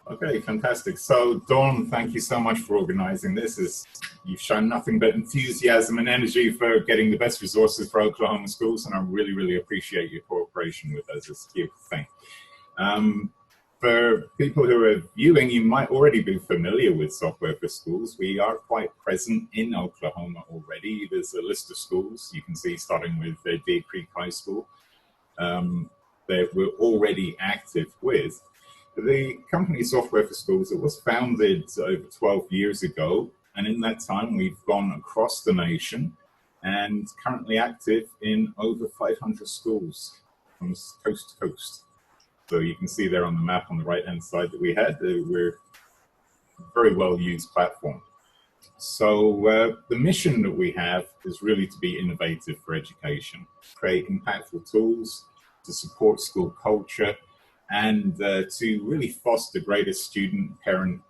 Okay, fantastic. So, Dawn, thank you so much for organizing this. You've shown nothing but enthusiasm and energy for getting the best resources for Oklahoma schools, and I really, really appreciate your cooperation with us. It's a beautiful thing. For people who are viewing, you might already be familiar with Software for Schools. We are quite present in Oklahoma already. There's a list of schools you can see, starting with Deer Creek High School, that we're already active with. The company Software for Schools, it was founded over 12 years ago, and in that time we've gone across the nation and currently active in over 500 schools from coast to coast. So you can see there on the map on the right-hand side that we're a very well-used platform. So the mission that we have is really to be innovative for education, create impactful tools to support school culture, and to really foster greater student-parent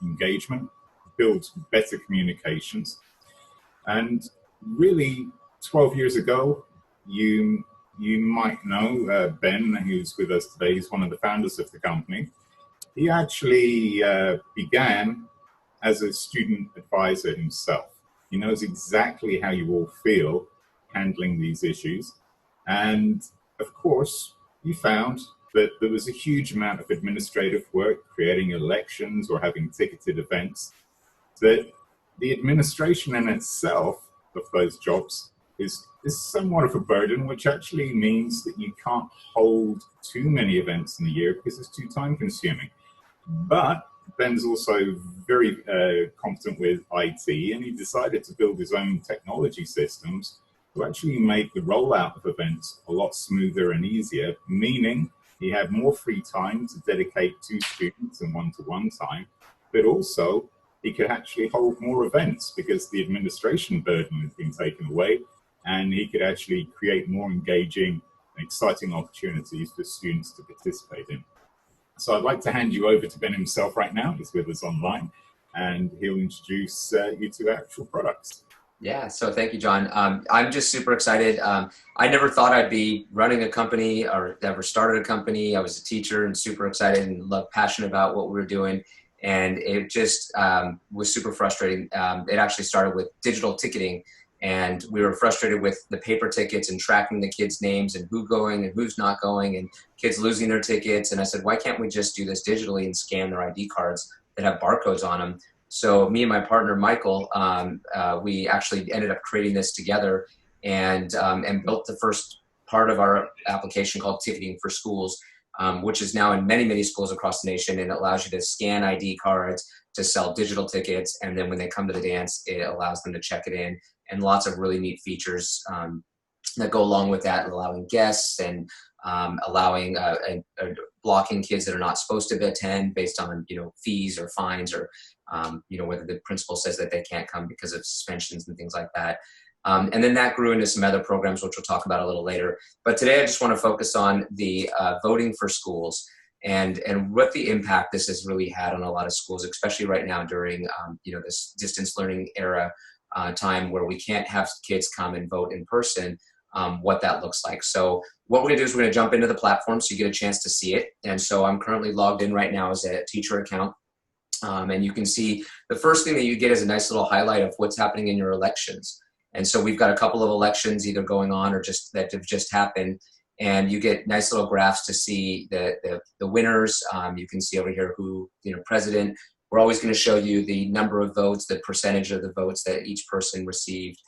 engagement, build better communications. And really, 12 years ago, you might know Ben, who's with us today. He's one of the founders of the company. He actually began as a student advisor himself. He knows exactly how you all feel handling these issues. And of course, he found that there was a huge amount of administrative work, creating elections or having ticketed events, that the administration in itself of those jobs is somewhat of a burden, which actually means that you can't hold too many events in a year because it's too time consuming. But Ben's also very competent with IT, and he decided to build his own technology systems to actually make the rollout of events a lot smoother and easier, meaning he had more free time to dedicate to students and one-to-one time, but also he could actually hold more events because the administration burden has been taken away, and he could actually create more engaging and exciting opportunities for students to participate in. So I'd like to hand you over to Ben himself right now. He's with us online, and he'll introduce you to actual products. Yeah, so thank you, John. I'm just super excited. I never thought I'd be running a company or ever started a company. I was a teacher and super excited and passionate about what we were doing. And it just was super frustrating. It actually started with digital ticketing, and we were frustrated with the paper tickets and tracking the kids' names and who's going and who's not going and kids losing their tickets. And I said, why can't we just do this digitally and scan their ID cards that have barcodes on them? So me and my partner, Michael, we actually ended up creating this together and built the first part of our application called Ticketing for Schools, which is now in many, many schools across the nation, and it allows you to scan ID cards, to sell digital tickets, and then when they come to the dance, it allows them to check it in, and lots of really neat features that go along with that, allowing guests and allowing blocking kids that are not supposed to attend based on fees or fines or whether the principal says that they can't come because of suspensions and things like that. And then that grew into some other programs, which we'll talk about a little later. But today I just want to focus on the voting for schools and what the impact this has really had on a lot of schools, especially right now during this distance learning era time where we can't have kids come and vote in person, what that looks like. So what we're going to do is we're going to jump into the platform so you get a chance to see it. And so I'm currently logged in right now as a teacher account. And you can see the first thing that you get is a nice little highlight of what's happening in your elections. And so we've got a couple of elections either going on or just that have just happened. And you get nice little graphs to see the winners. You can see over here who, president. We're always going to show you the number of votes, the percentage of the votes that each person received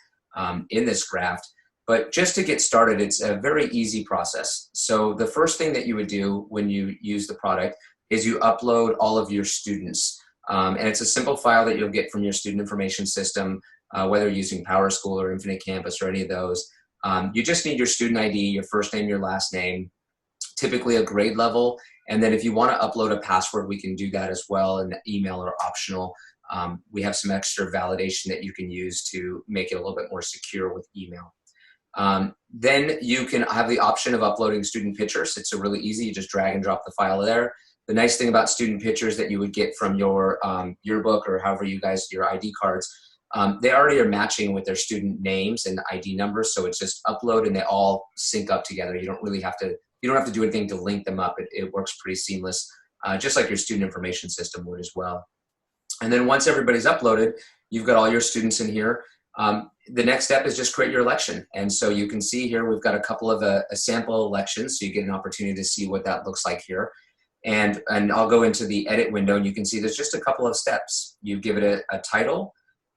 in this graph. But just to get started, it's a very easy process. So the first thing that you would do when you use the product is you upload all of your students. And it's a simple file that you'll get from your student information system, whether you're using PowerSchool or Infinite Campus or any of those. You just need your student ID, your first name, your last name, typically a grade level. And then if you want to upload a password, we can do that as well, and email are optional. We have some extra validation that you can use to make it a little bit more secure with email. Then you can have the option of uploading student pictures. It's really easy. You just drag and drop the file there. The nice thing about student pictures that you would get from your yearbook or however you guys, your ID cards, they already are matching with their student names and ID numbers. So it's just upload and they all sync up together. You don't really have to, you don't have to do anything to link them up. It works pretty seamless just like your student information system would as well. And then once everybody's uploaded, you've got all your students in here. The next step is just create your election. And so you can see here, we've got a couple of sample elections. So you get an opportunity to see what that looks like here. And I'll go into the edit window, and you can see there's just a couple of steps. You give it a title.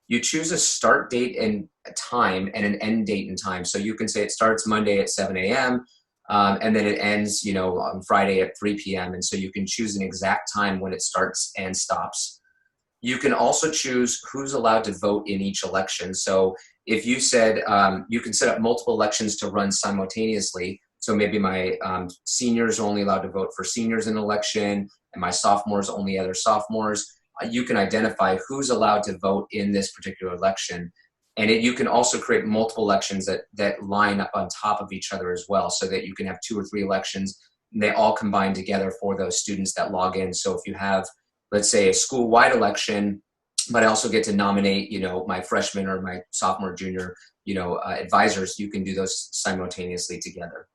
You choose a start date and a time and an end date and time. So you can say it starts Monday at 7 a.m. And then it ends, on Friday at 3 p.m. And so you can choose an exact time when it starts and stops. You can also choose who's allowed to vote in each election. So if you said you can set up multiple elections to run simultaneously. So maybe my seniors are only allowed to vote for seniors in an election, and my sophomores only other sophomores. You can identify who's allowed to vote in this particular election. And you can also create multiple elections that line up on top of each other as well, so that you can have 2 or 3 elections, and they all combine together for those students that log in. So if you have, let's say, a school-wide election, but I also get to nominate, my freshman or my sophomore, junior, advisors, you can do those simultaneously together.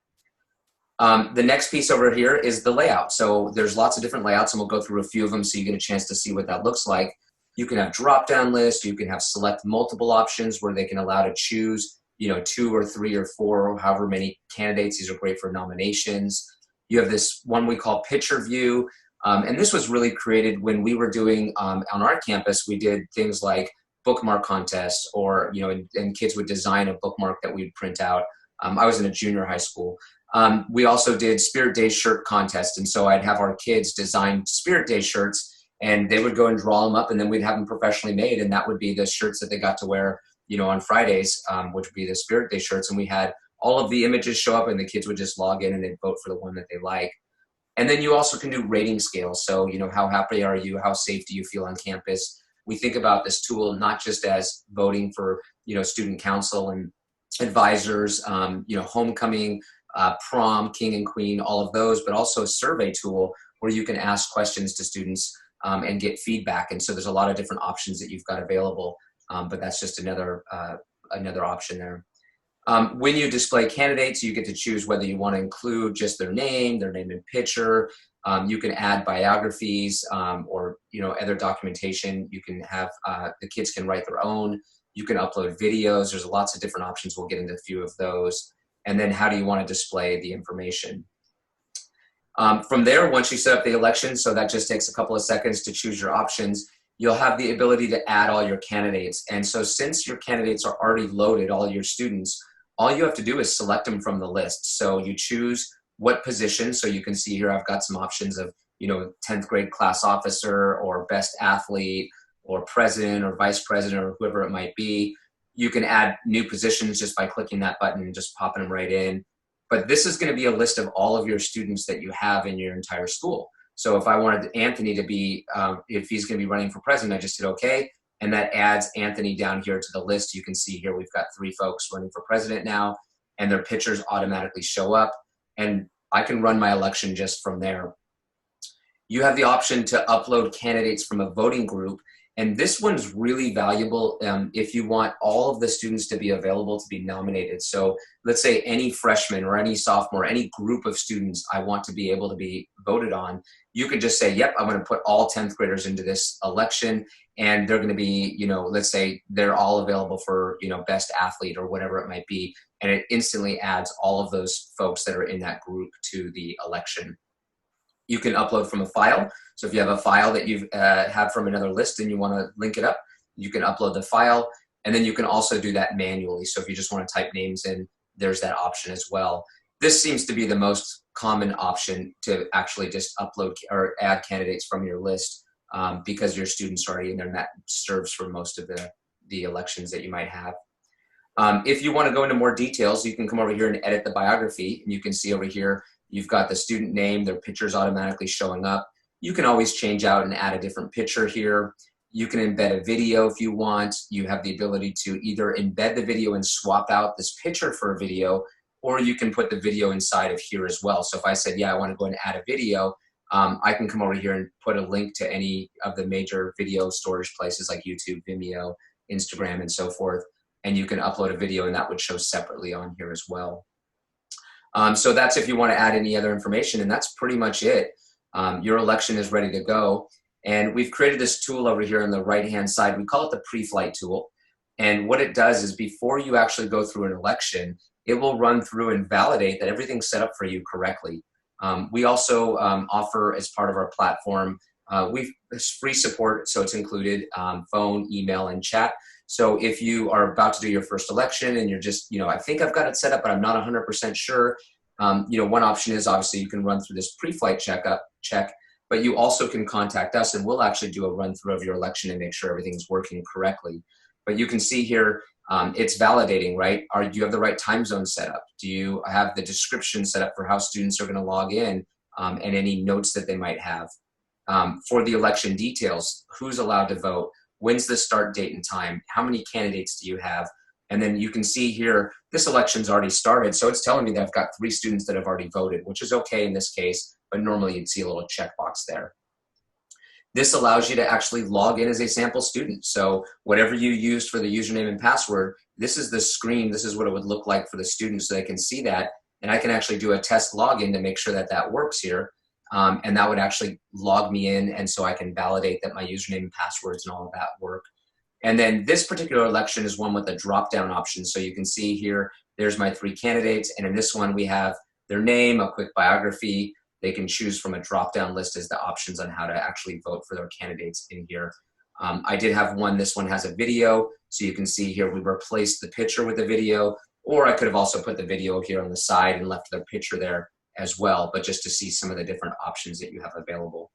The next piece over here is the layout. So there's lots of different layouts, and we'll go through a few of them so you get a chance to see what that looks like. You can have drop-down lists. You can have select multiple options where they can allow to choose, 2 or 3 or 4, or however many candidates. These are great for nominations. You have this one we call picture view. And this was really created when we were doing, on our campus, we did things like bookmark contests, or, and kids would design a bookmark that we'd print out. I was in a junior high school. We also did Spirit Day shirt contest. And so I'd have our kids design Spirit Day shirts, and they would go and draw them up, and then we'd have them professionally made. And that would be the shirts that they got to wear, on Fridays, which would be the Spirit Day shirts. And we had all of the images show up, and the kids would just log in and they'd vote for the one that they like. And then you also can do rating scales. So, how happy are you? How safe do you feel on campus? We think about this tool not just as voting for, student council and advisors, homecoming, prom, king and queen, all of those, but also a survey tool where you can ask questions to students and get feedback. And so there's a lot of different options that you've got available, but that's just another option there. When you display candidates, you get to choose whether you want to include just their name and picture. You can add biographies or other documentation. You can have the kids can write their own. You can upload videos. There's lots of different options. We'll get into a few of those. And then how do you want to display the information? From there, once you set up the election, so that just takes a couple of seconds to choose your options, you'll have the ability to add all your candidates. And so since your candidates are already loaded, all your students, all you have to do is select them from the list. So you choose what position. So you can see here, I've got some options of, 10th grade class officer, or best athlete, or president or vice president, or whoever it might be. You can add new positions just by clicking that button and just popping them right in. But this is going to be a list of all of your students that you have in your entire school. So if I wanted Anthony to be, if he's going to be running for president, I just hit OK. And that adds Anthony down here to the list. You can see here we've got 3 folks running for president now, and their pictures automatically show up. And I can run my election just from there. You have the option to upload candidates from a voting group. And this one's really valuable if you want all of the students to be available to be nominated. So let's say any freshman or any sophomore, any group of students I want to be able to be voted on, you can just say, yep, I'm going to put all 10th graders into this election, and they're going to be, let's say they're all available for, best athlete or whatever it might be. And it instantly adds all of those folks that are in that group to the election. You can upload from a file. So if you have a file that you have from another list and you want to link it up, you can upload the file. And then you can also do that manually. So if you just want to type names in, there's that option as well. This seems to be the most common option, to actually just upload or add candidates from your list because your students are already in there, and that serves for most of the elections that you might have. If you want to go into more details, you can come over here and edit the biography. And you can see over here, you've got the student name, their picture's automatically showing up. You can always change out and add a different picture here. You can embed a video if you want. You have the ability to either embed the video and swap out this picture for a video, or you can put the video inside of here as well. So if I said, yeah, I want to go and add a video, I can come over here and put a link to any of the major video storage places like YouTube, Vimeo, Instagram, and so forth. And you can upload a video, and that would show separately on here as well. So that's if you want to add any other information, and that's pretty much it. your election is ready to go. And we've created this tool over here on the right-hand side. We call it the pre-flight tool. And what it does is before you actually go through an election, it will run through and validate that everything's set up for you correctly. We also offer, as part of our platform, we've free support, so it's included phone, email, and chat. So if you are about to do your first election and you're just, I think I've got it set up, but I'm not 100% sure, one option is obviously you can run through this pre-flight check, but you also can contact us and we'll actually do a run through of your election and make sure everything's working correctly. But you can see here, it's validating, right? Do you have the right time zone set up? Do you have the description set up for how students are going to log in and any notes that they might have? For the election details, who's allowed to vote? When's the start date and time? How many candidates do you have? And then you can see here, this election's already started. So it's telling me that I've got 3 students that have already voted, which is okay in this case, but normally you'd see a little checkbox there. This allows you to actually log in as a sample student. So whatever you used for the username and password, this is the screen. This is what it would look like for the students so they can see that. And I can actually do a test login to make sure that that works here. And that would actually log me in. And so I can validate that my username and passwords and all of that work. And then this particular election is one with a drop-down option. So you can see here, there's my 3 candidates. And in this one, we have their name, a quick biography. They can choose from a drop-down list as the options on how to actually vote for their candidates in here. I did have one, this one has a video. So you can see here, we replaced the picture with the video, or I could have also put the video here on the side and left their picture there as well, but just to see some of the different options that you have available.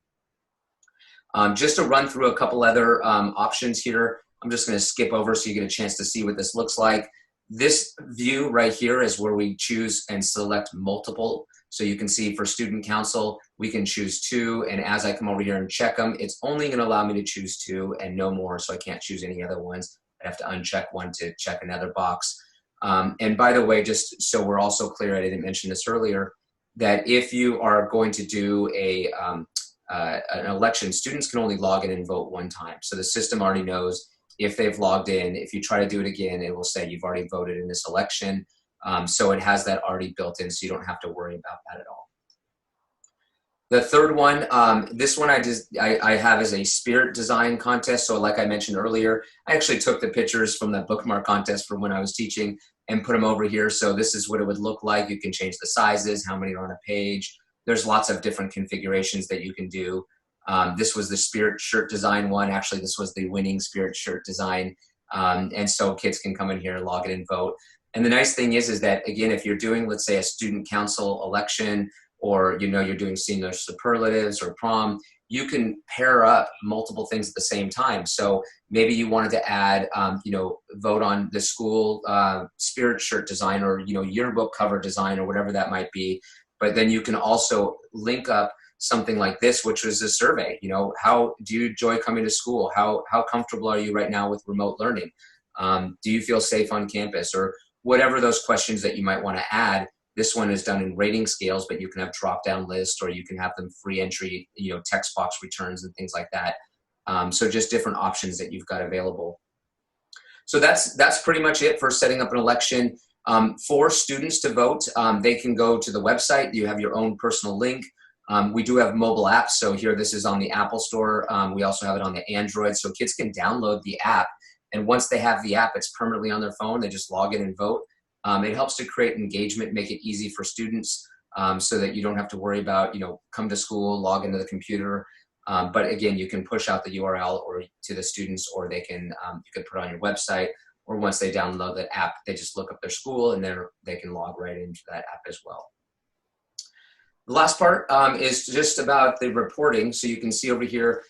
Just to run through a couple other options here, I'm just going to skip over so you get a chance to see what this looks like. This view right here is where we choose and select multiple. So you can see for student council, we can choose 2. And as I come over here and check them, it's only going to allow me to choose 2 and no more. So I can't choose any other ones. I have to uncheck one to check another box. And by the way, just so we're also clear, I didn't mention this earlier, that if you are going to do an election, students can only log in and vote 1 time. So the system already knows if they've logged in. If you try to do it again, it will say you've already voted in this election. So it has that already built in, so you don't have to worry about that at all. The third one, this one I have as a spirit design contest. So like I mentioned earlier, I actually took the pictures from the bookmark contest from when I was teaching and put them over here. So this is what it would look like. You can change the sizes, how many are on a page. There's lots of different configurations that you can do. This was the spirit shirt design one. Actually, this was the winning spirit shirt design. And so kids can come in here, log in and vote. And the nice thing is that, again, if you're doing, let's say, a student council election, or you're doing senior superlatives or prom, you can pair up multiple things at the same time. So maybe you wanted to add, vote on the school spirit shirt design, or yearbook cover design, or whatever that might be. But then you can also link up something like this, which was a survey. How do you enjoy coming to school? How comfortable are you right now with remote learning? Do you feel safe on campus? Or whatever those questions that you might want to add. This one is done in rating scales, but you can have drop-down lists, or you can have them free entry, text box returns and things like that. So just different options that you've got available. So that's pretty much it for setting up an election. For students to vote, they can go to the website. You have your own personal link. We do have mobile apps. So here, this is on the Apple Store. We also have it on the Android. So kids can download the app. And once they have the app, it's permanently on their phone. They just log in and vote. It helps to create engagement, make it easy for students so that you don't have to worry about, come to school, log into the computer. But again, you can push out the URL or to the students, or they can, you could put it on your website, or once they download the app, they just look up their school and then they can log right into that app as well. The last part is just about the reporting. So you can see over here,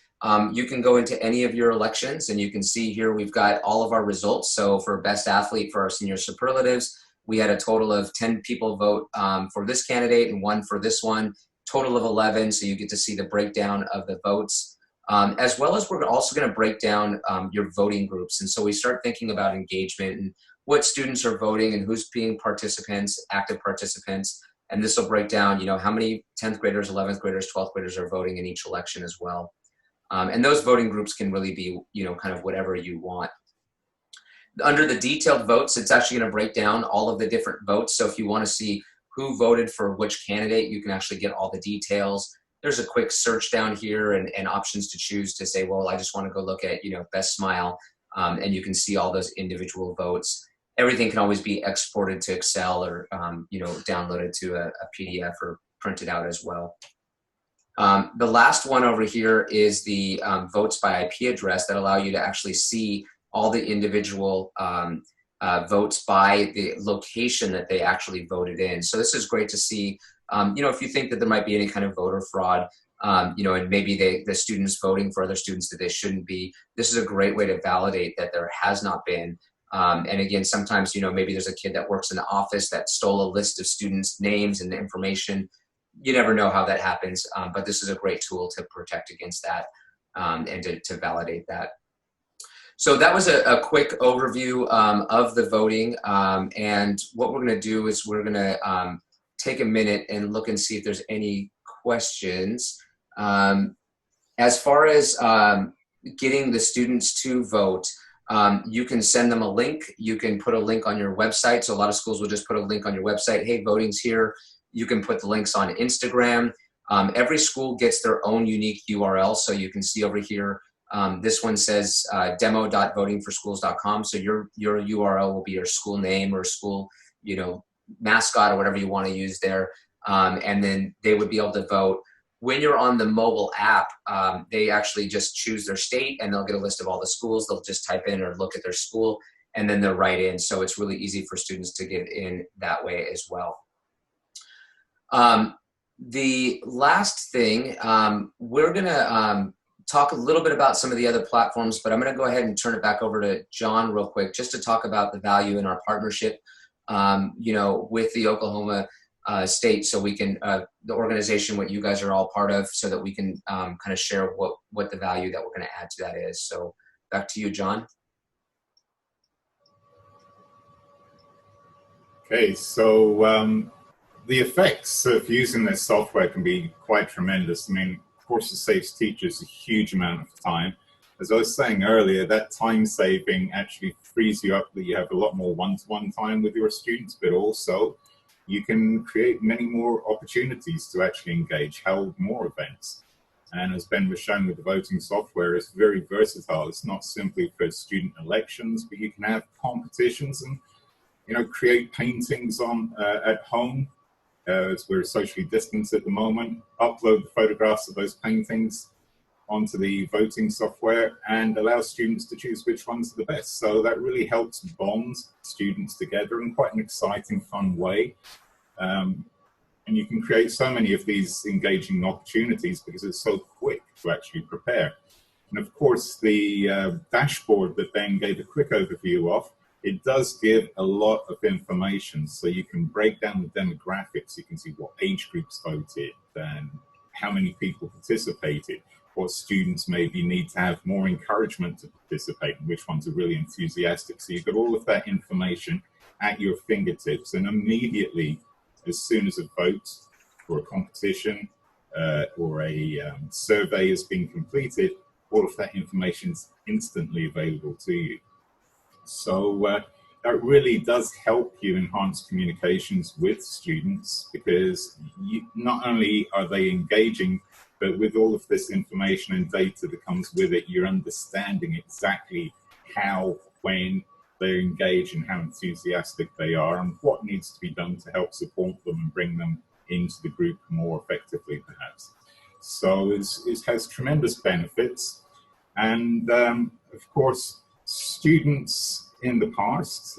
you can go into any of your elections, and you can see here we've got all of our results. So for best athlete for our senior superlatives, we had a total of 10 people vote for this candidate and 1 for this one, total of 11. So you get to see the breakdown of the votes, as well as we're also going to break down your voting groups. And so we start thinking about engagement and what students are voting and who's being participants, active participants. And this will break down, how many 10th graders, 11th graders, 12th graders are voting in each election as well. And those voting groups can really be, kind of whatever you want. Under the detailed votes, it's actually going to break down all of the different votes. So if you want to see who voted for which candidate, you can actually get all the details. there's a quick search down here and options to choose to say, well, I just want to go look at, Best Smile. And you can see all those individual votes. Everything can always be exported to Excel or, downloaded to a PDF or printed out as well. The last one over here is the votes by IP address that allow you to actually see all the individual votes by the location that they actually voted in. So this is great to see, if you think that there might be any kind of voter fraud, and maybe the students voting for other students that they shouldn't be, this is a great way to validate that there has not been. And again, sometimes, maybe there's a kid that works in the office that stole a list of students' names and information. You never know how that happens, but this is a great tool to protect against that and to validate that. So that was a quick overview of the voting. And what we're going to do is we're going to take a minute and look and see if there's any questions. As far as getting the students to vote, you can send them a link. You can put a link on your website. So a lot of schools will just put a link on your website. Hey, voting's here. You can put the links on Instagram. Every school gets their own unique URL. So you can see over here, this one says demo.votingforschools.com. So your URL will be your school name or school, mascot or whatever you want to use there. And then they would be able to vote. When you're on the mobile app, they actually just choose their state and they'll get a list of all the schools. They'll just type in or look at their school and then they'll write in. So it's really easy for students to get in that way as well. The last thing, we're going to talk a little bit about some of the other platforms, but I'm going to go ahead and turn it back over to John real quick, just to talk about the value in our partnership, with the Oklahoma State, so we can, the organization, what you guys are all part of, so that we can kind of share what the value that we're going to add to that is. So back to you, John. Okay, so the effects of using this software can be quite tremendous. I mean, of course, it saves teachers a huge amount of time. As I was saying earlier, that time saving actually frees you up, that you have a lot more one-to-one time with your students, but also you can create many more opportunities to actually engage, hold more events. And as Ben was showing with the voting software, it's very versatile. It's not simply for student elections, but you can have competitions and, create paintings on at home, as we're socially distanced at the moment, upload the photographs of those paintings onto the voting software and allow students to choose which ones are the best. So that really helps bond students together in quite an exciting, fun way. And you can create so many of these engaging opportunities because it's so quick to actually prepare. And of course, the dashboard that Ben gave a quick overview of, it does give a lot of information. So you can break down the demographics. You can see what age groups voted and how many people participated, what students maybe need to have more encouragement to participate, and which ones are really enthusiastic. So you've got all of that information at your fingertips, and immediately, as soon as a vote or a competition or a survey has been completed, all of that information is instantly available to you. So that really does help you enhance communications with students, because not only are they engaging, but with all of this information and data that comes with it, you're understanding exactly how, when they're engaged and how enthusiastic they are and what needs to be done to help support them and bring them into the group more effectively, perhaps. So it has tremendous benefits. And of course, students in the past,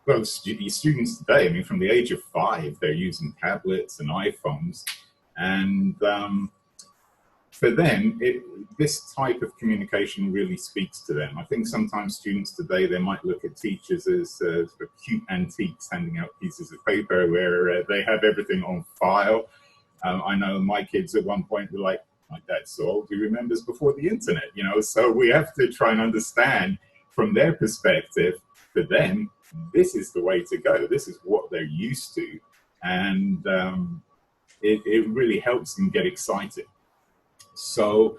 well, students today, I mean, from the age of 5, they're using tablets and iPhones. And for them, this type of communication really speaks to them. I think sometimes students today, they might look at teachers as sort of cute antiques handing out pieces of paper where they have everything on file. I know my kids at one point were like, my dad's so old, he remembers before the internet, so we have to try and understand from their perspective, for them, this is the way to go. This is what they're used to. And it really helps them get excited. So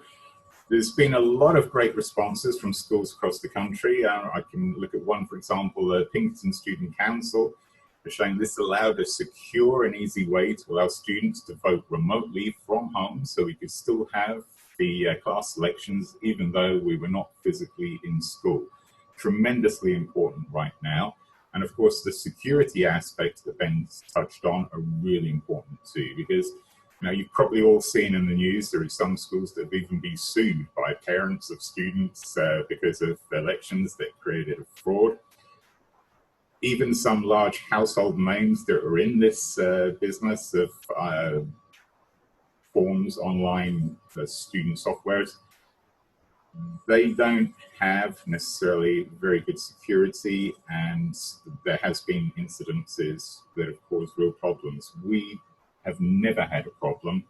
there's been a lot of great responses from schools across the country. I can look at one, for example, the Pinkerton Student Council. are showing this allowed a secure and easy way to allow students to vote remotely from home, so we could still have the class elections even though we were not physically in school. Tremendously important right now. And of course, the security aspects that Ben touched on are really important too, because you've probably all seen in the news there are some schools that have even been sued by parents of students because of elections that created a fraud. Even some large household names that are in this business of forms online student softwares, they don't have necessarily very good security, and there has been incidences that have caused real problems. We have never had a problem.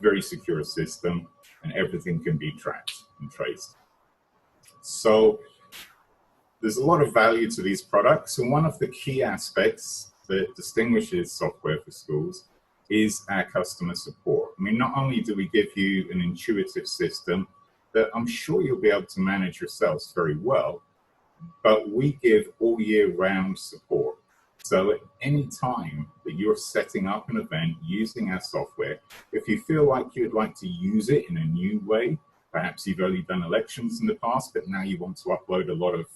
Very secure system, and everything can be tracked and traced. So there's a lot of value to these products, and one of the key aspects that distinguishes software for schools is our customer support. I mean, not only do we give you an intuitive system that I'm sure you'll be able to manage yourselves very well, but we give all year round support. So at any time that you're setting up an event using our software, if you feel like you'd like to use it in a new way, perhaps you've only done elections in the past, but now you want to upload a lot of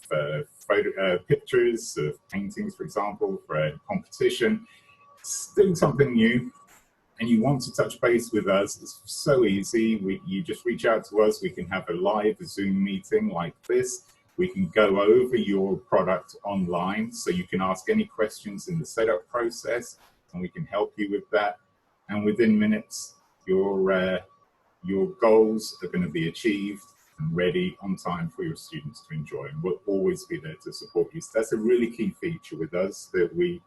pictures of paintings, for example, for a competition, doing something new, and you want to touch base with us, it's so easy. You just reach out to us. We can have a live Zoom meeting like this. We can go over your product online, so you can ask any questions in the setup process, and we can help you with that. And within minutes, your goals are going to be achieved and ready on time for your students to enjoy. And we'll always be there to support you. So that's a really key feature with us, that we'll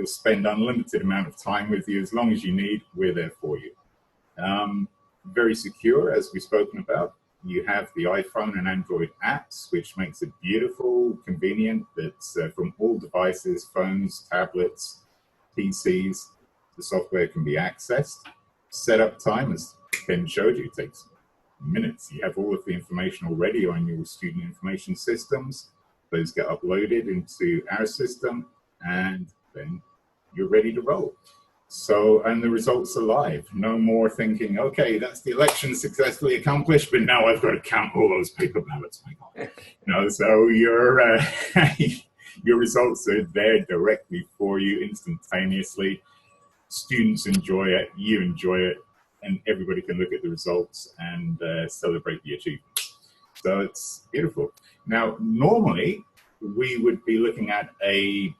spend unlimited amount of time with you. As long as you need, we're there for you. Very secure, as we've spoken about. You have the iPhone and Android apps, which makes it beautiful, convenient. That's from all devices, phones, tablets, PCs. The software can be accessed. Setup time, as Ken showed you, takes minutes. You have all of the information already on your student information systems. Those get uploaded into our system, and then you're ready to roll. So, and the results are live. No more thinking, okay, that's the election successfully accomplished, but now I've got to count all those paper ballots. My God. So your results are there directly for you instantaneously. Students enjoy it, you enjoy it, and everybody can look at the results and celebrate the achievement. So it's beautiful. Now, normally we would be looking at a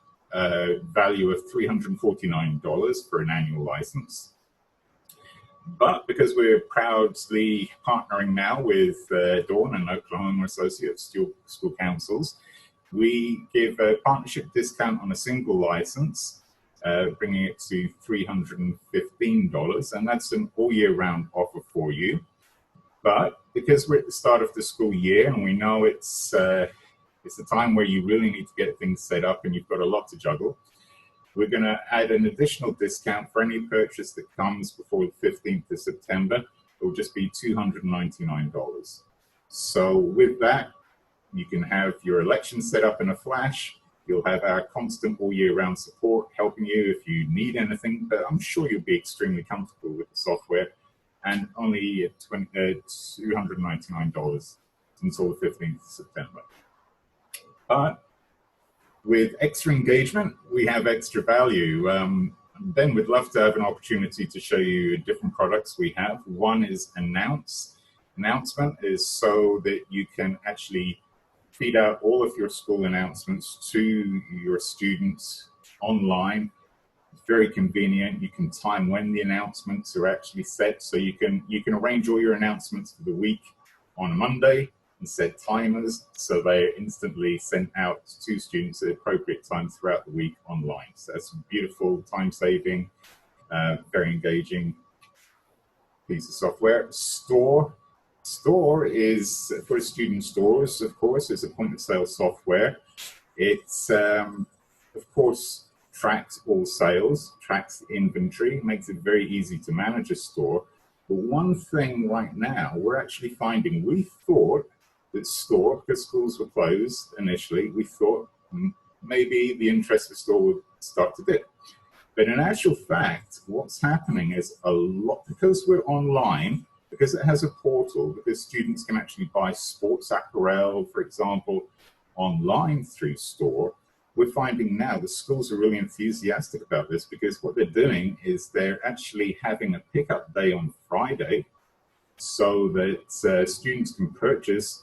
value of $349 for an annual license. But because we're proudly partnering now with Dawn and Oklahoma Associates School Councils, we give a partnership discount on a single license, bringing it to $315, and that's an all year round offer for you. But because we're at the start of the school year and we know it's a time where you really need to get things set up and you've got a lot to juggle, we're going to add an additional discount for any purchase that comes before the 15th of September. It will just be $299. So with that, you can have your election set up in a flash. You'll have our constant all year round support helping you if you need anything, but I'm sure you'll be extremely comfortable with the software, and only $299 until the 15th of September. But with extra engagement, we have extra value. Ben would love to have an opportunity to show you different products we have. One is Announcement is so that you can actually feed out all of your school announcements to your students online. It's very convenient. You can time when the announcements are actually set, so you can arrange all your announcements for the week on a Monday and set timers so they're instantly sent out to students at appropriate times throughout the week online. So that's a beautiful, time-saving, very engaging piece of software. Store is for student stores, of course. It's a point-of-sale software. It's, of course, tracks all sales, tracks inventory, makes it very easy to manage a store. But one thing right now, we're actually finding, we thought that store, because schools were closed initially, we thought maybe the interest of the store would start to dip. But in actual fact, what's happening is a lot, because we're online, because it has a portal, because students can actually buy sports apparel, for example, online through store, we're finding now the schools are really enthusiastic about this, because what they're doing is they're actually having a pickup day on Friday so that students can purchase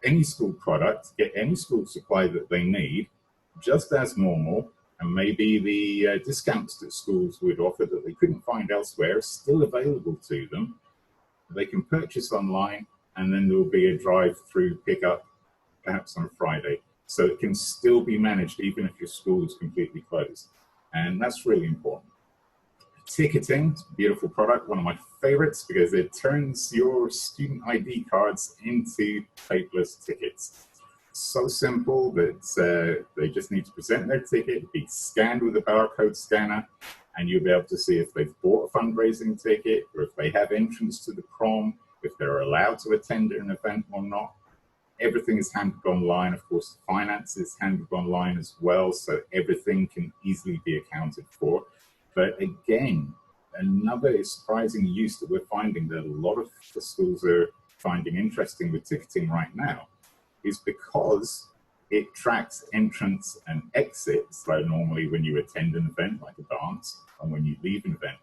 any school product, get any school supply that they need, just as normal, and maybe the discounts that schools would offer that they couldn't find elsewhere are still available to them. They can purchase online, and then there will be a drive-through pickup, perhaps on a Friday. So it can still be managed even if your school is completely closed. And that's really important. Ticketing, beautiful product, one of my favorites, because it turns your student ID cards into paperless tickets. So simple that they just need to present their ticket, be scanned with a barcode scanner, and you'll be able to see if they've bought a fundraising ticket, or if they have entrance to the prom, if they're allowed to attend an event or not. Everything is handled online. Of course, finance is handled online as well, so everything can easily be accounted for. But again, another surprising use that we're finding that a lot of the schools are finding interesting with ticketing right now is because it tracks entrance and exits. So normally when you attend an event like a dance and when you leave an event,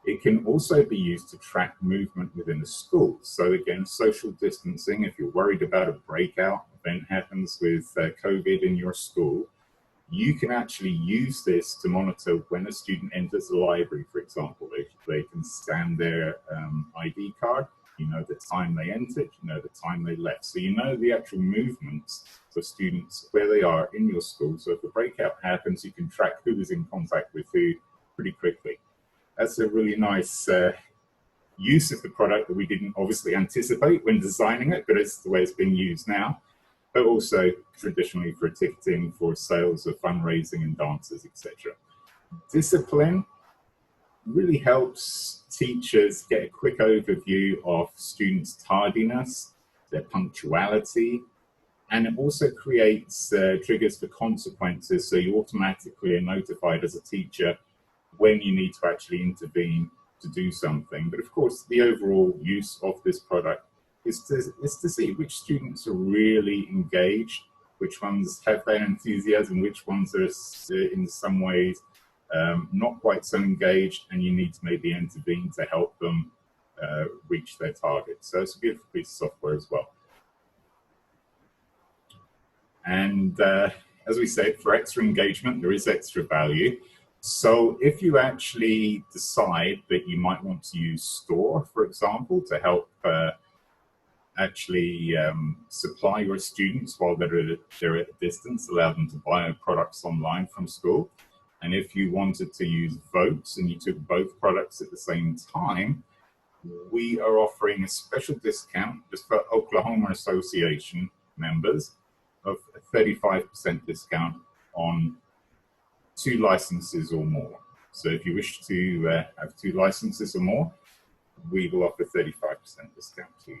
it can also be used to track movement within the school. So again, social distancing, if you're worried about a breakout event happens with COVID in your school, you can actually use this to monitor when a student enters the library, for example. They can scan their ID card, you know the time they entered, you know the time they left. So you know the actual movements of students, where they are in your school. So if a breakout happens, you can track who is in contact with who pretty quickly. That's a really nice use of the product that we didn't obviously anticipate when designing it, but it's the way it's being used now. But also traditionally for ticketing, for sales of fundraising and dances, etc. Discipline really helps teachers get a quick overview of students' tardiness, their punctuality, and it also creates triggers for consequences, so you automatically are notified as a teacher when you need to actually intervene to do something. But of course, the overall use of this product is to see which students are really engaged, which ones have that enthusiasm, which ones are in some ways not quite so engaged, and you need to maybe intervene to help them reach their target. So it's a beautiful piece of software as well. And as we said, for extra engagement, there is extra value. So if you actually decide that you might want to use Store, for example, to help actually supply your students while they're at a distance, allow them to buy products online from school. And if you wanted to use Votes and you took both products at the same time, we are offering a special discount just for Oklahoma Association members of a 35% discount on 2 licenses or more. So if you wish to have 2 licenses or more, we will offer 35% discount to you.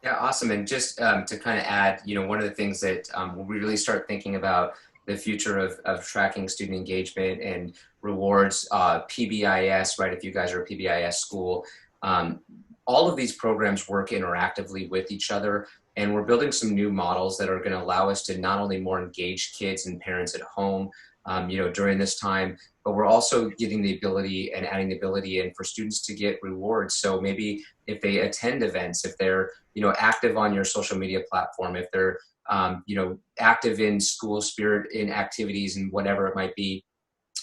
Yeah, awesome. And just to kind of add, one of the things that when we really start thinking about the future of tracking student engagement and rewards, PBIS, right? If you guys are a PBIS school, all of these programs work interactively with each other. And we're building some new models that are going to allow us to not only more engage kids and parents at home, during this time, but we're also getting the ability and adding the ability in for students to get rewards. So maybe if they attend events, if they're, active on your social media platform, if they're, active in school spirit, in activities and whatever it might be,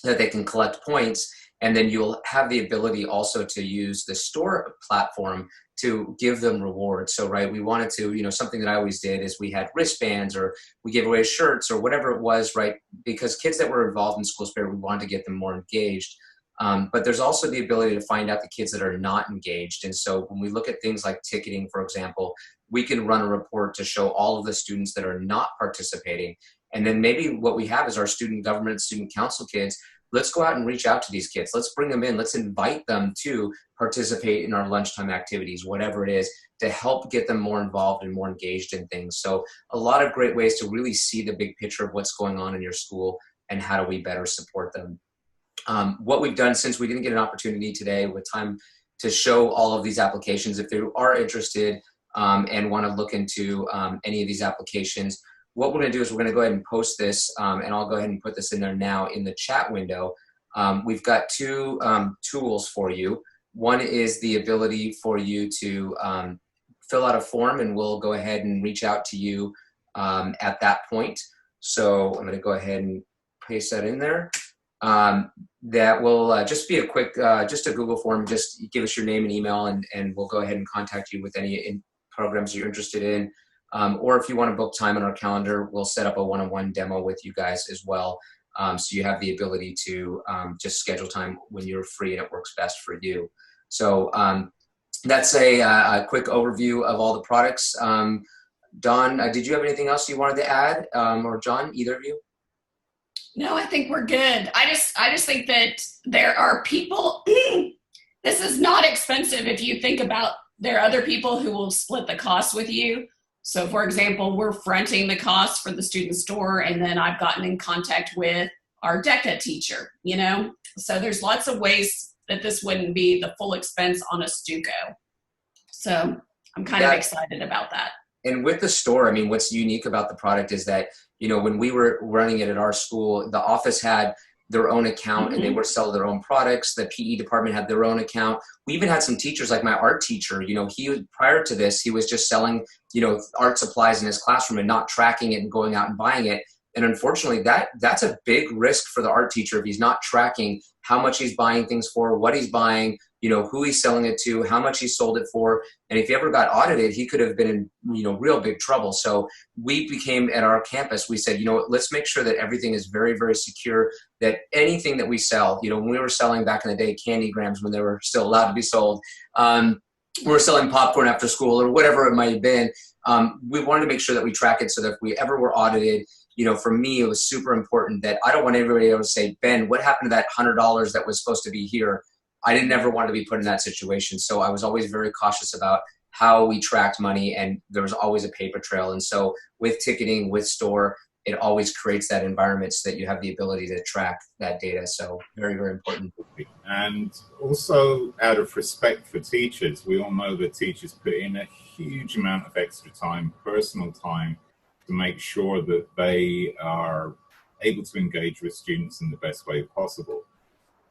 that they can collect points. And then you'll have the ability also to use the Store platform to give them rewards. So, right, we wanted to, something that I always did is we had wristbands or we gave away shirts or whatever it was, right? Because kids that were involved in school spirit, we wanted to get them more engaged. But there's also the ability to find out the kids that are not engaged. And so when we look at things like ticketing, for example, we can run a report to show all of the students that are not participating. And then maybe what we have is our student government, student council kids let's go out and reach out to these kids. Let's bring them in. Let's invite them to participate in our lunchtime activities, whatever it is, to help get them more involved and more engaged in things. So a lot of great ways to really see the big picture of what's going on in your school and how do we better support them. What we've done, since we didn't get an opportunity today with time to show all of these applications, if you are interested and want to look into any of these applications, what we're going to do is we're going to go ahead and post this, and I'll go ahead and put this in there now in the chat window. We've got two tools for you. One is the ability for you to fill out a form, and we'll go ahead and reach out to you at that point. So I'm going to go ahead and paste that in there. That will just be a quick, just a Google form. Just give us your name and email, and we'll go ahead and contact you with any programs you're interested in. Or if you want to book time on our calendar, we'll set up a one-on-one demo with you guys as well. So you have the ability to just schedule time when you're free and it works best for you. So that's a quick overview of all the products. Dawn, did you have anything else you wanted to add? Or John, either of you? No, I think we're good. I just think that there are people, this is not expensive if you think about there are other people who will split the cost with you. So for example, we're fronting the cost for the student store, and then I've gotten in contact with our DECA teacher, you know? So there's lots of ways that this wouldn't be the full expense on a Stuco. So I'm kind of excited about that. And with the store, I mean, what's unique about the product is that, you know, when we were running it at our school, the office had their own account and they would sell their own products. The PE department had their own account. We even had some teachers, like my art teacher, you know, prior to this, he was just selling, you know, art supplies in his classroom and not tracking it and going out and buying it. And unfortunately, that's a big risk for the art teacher if he's not tracking how much he's buying things for, what he's buying, you know, who he's selling it to, how much he sold it for. And if he ever got audited, he could have been in, you know, real big trouble. So we became, at our campus, we said, you know, let's make sure that everything is very, very secure, that anything that we sell, you know, when we were selling back in the day, candy grams, when they were still allowed to be sold, we were selling popcorn after school or whatever it might have been. We wanted to make sure that we track it so that if we ever were audited, you know, for me, it was super important that I don't want everybody able to say, Ben, what happened to that $100 that was supposed to be here? I didn't ever want to be put in that situation. So I was always very cautious about how we tracked money, and there was always a paper trail. And so with ticketing, with store, it always creates that environment so that you have the ability to track that data. So very, very important. And also, out of respect for teachers, we all know that teachers put in a huge amount of extra time, personal time, to make sure that they are able to engage with students in the best way possible.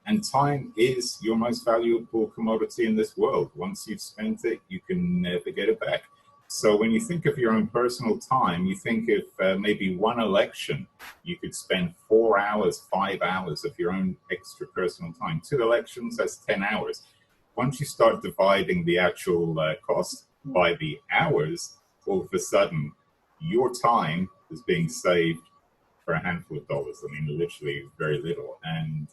And time is your most valuable commodity in this world. Once you've spent it, you can never get it back. So when you think of your own personal time, you think of maybe one election, you could spend 4 hours, 5 hours of your own extra personal time. 2 elections, that's 10 hours. Once you start dividing the actual cost by the hours, all of a sudden, your time is being saved for a handful of dollars. I mean, literally very little. And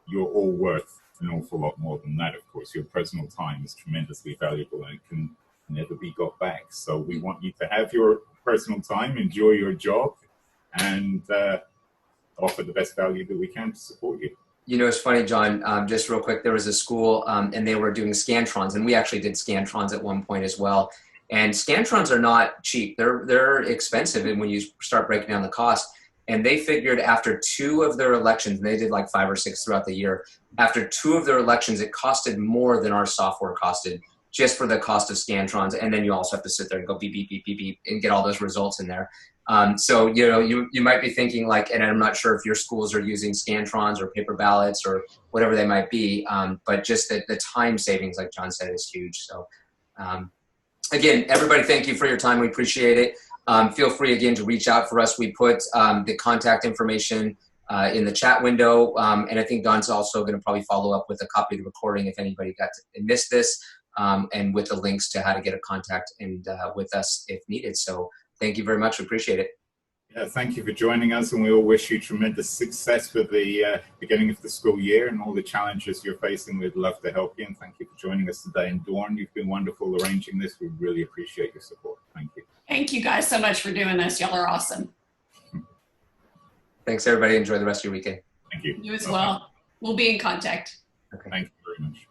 you're all worth an awful lot more than that, of course. Your personal time is tremendously valuable and it can never be got back. So we want you to have your personal time, enjoy your job, and offer the best value that we can to support you. You know, it's funny, John, just real quick, there was a school and they were doing Scantrons, and we actually did Scantrons at one point as well. And Scantrons are not cheap. They're expensive, and when you start breaking down the cost, and they figured after 2 of their elections, and they did like 5 or 6 throughout the year, after 2 of their elections, it costed more than our software costed just for the cost of Scantrons. And then you also have to sit there and go beep, beep, beep, beep, beep, and get all those results in there. So, you know, you might be thinking like, and I'm not sure if your schools are using Scantrons or paper ballots or whatever they might be, but just the time savings, like John said, is huge. So, again, everybody, thank you for your time. We appreciate it. Feel free, again, to reach out for us. We put the contact information in the chat window. And I think Don's also going to probably follow up with a copy of the recording if anybody missed this, and with the links to how to get a contact and with us if needed. So thank you very much. We appreciate it. Yeah, thank you for joining us, and we all wish you tremendous success with the beginning of the school year and all the challenges you're facing. We'd love to help you, and thank you for joining us today. And Dawn, you've been wonderful arranging this. We really appreciate your support. Thank you. Thank you guys so much for doing this. Y'all are awesome. Thanks, everybody. Enjoy the rest of your weekend. Thank you. You as well. We'll be in contact. Okay. Thank you very much.